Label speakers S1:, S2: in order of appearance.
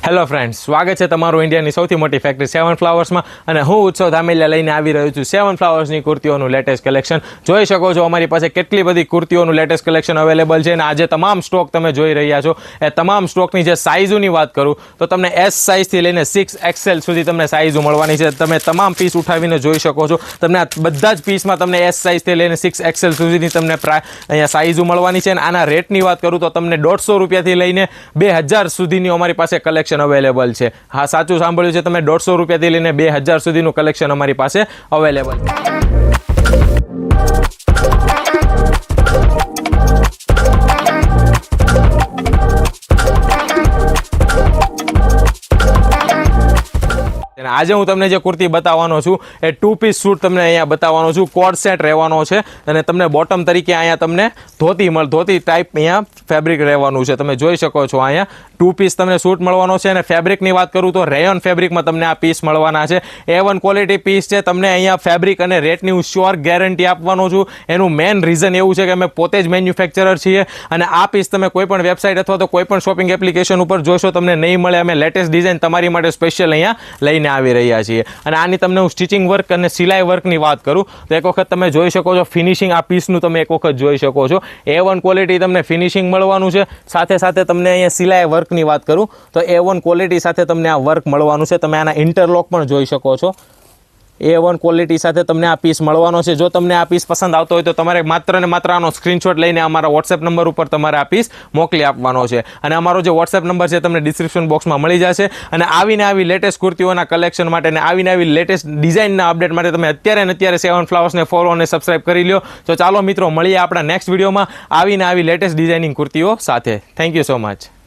S1: Hello friends, સ્વાગત છે તમારું ઇન્ડિયાની સૌથી મોટી ફેક્ટરી સેવન ફ્લાવર્સમાં અને હું ઉત્સવ ધામેલિયા લઈને આવી રહ્યો છું સેવન ફ્લાવર્સની કુર્તીઓનું લેટેસ્ટ કલેક્શન. જોઈ શકો છો અમારી પાસે કેટલી બધી કુર્તીઓનું લેટેસ્ટ કલેક્શન અવેલેબલ છે અને આજે તમામ સ્ટોક તમે જોઈ રહ્યા છો એ તમામ સ્ટોકની જે સાઇઝોની વાત કરું તો તમને S સાઇઝથી લઈને 6XL સુધી તમને સાઇઝો મળવાની છે. તમે તમામ પીસ ઉઠાવીને જોઈ શકો છો. તમને બધા જ પીસમાં તમને S સાઇઝથી લઈને 6XL સુધીની તમને અહીંયા સાઇઝો મળવાની છે અને આના રેટની વાત કરું તો તમને 150 રૂપિયાથી લઈને 2000 સુધીની અમારી પાસે કલેક્શન અવેલેબલ છે. હા, સાચું સાંભળ્યું છે તમે. 150 રૂપિયાથી લઈને 2000 સુધીનું કલેક્શન અમારી પાસે અવેલેબલ છે. આજે હું તમને જે કુર્તી બતાવવાનો છું એ 2 પીસ સૂટ તમને અહીંયા બતાવવાનો છું. કોડ સેટ રહેવાનો છે અને તમને બોટમ તરીકે અહીંયા તમને ધોતી ટાઈપ અહીંયા ફેબ્રિક રહેવાનું છે. તમે જોઈ શકો છો અહીંયા 2 પીસ તમને સૂટ મળવાનો છે અને ફેબ્રિકની વાત કરું તો રેયોન ફેબ્રિકમાં તમને આ પીસ મળવાના છે. A1 ક્વોલિટી પીસ છે. તમને અહીંયા ફેબ્રિક અને રેટની હું શ્યોર ગેરંટી આપવાનો છું. એનું મેઇન રીઝન એવું છે કે અમે પોતે જ મેન્યુફેક્ચરર છીએ અને આ પીસ તમે કોઈ પણ વેબસાઇટ અથવા તો કોઈ પણ શોપિંગ એપ્લિકેશન ઉપર જોશો તમને નહીં મળે. અમે લેટેસ્ટ ડિઝાઇન તમારી માટે સ્પેશિયલ અહીંયા લઈને આવી રહ્યા છીએ અને આની તમને હું સ્ટિચિંગ વર્ક અને સિલાઈ વર્કની વાત કરું તો એક વખત તમે જોઈ શકો છો ફિનિશિંગ આ પીસનું તમે એક વખત જોઈ શકો છો. A1 ક્વોલિટી તમને ફિનિશિંગ મળવાનું છે. સાથે સાથે તમને અહીંયા સિલાઈ વર્કની વાત કરું તો A1 ક્વોલિટી સાથે તમને આ વર્ક મળવાનું છે. તમે આના ઇન્ટરલોક પણ જોઈ શકો છો. A1 ક્વોલિટી સાથે તમને આ પીસ મળવાનો છે. જો તમને આ પીસ પસંદ આવતો હોય તો તમારે માત્ર ને માત્ર આનો સ્ક્રીનશોટ લઈને અમારા વોટ્સએપ નંબર ઉપર તમારે આ પીસ મોકલી આપવાનો છે અને અમારો જે વોટ્સએપ નંબર છે તમને ડિસ્ક્રિપ્શન બોક્સમાં મળી જશે. અને આવીને આવી લેટેસ્ટ કુર્તીઓના કલેક્શન માટે અને આવીને આવી લેટેસ્ટ ડિઝાઇનના અપડેટ માટે તમે અત્યારે સેવન ફ્લાવર્સને ફોલો અને સબસ્ક્રાઇબ કરી લો. તો ચાલો મિત્રો, મળીએ આપણા નેક્સ્ટ વિડીયોમાં આવીને આવી લેટેસ્ટ ડિઝાઇનિંગ કુર્તીઓ સાથે. Thank you so much.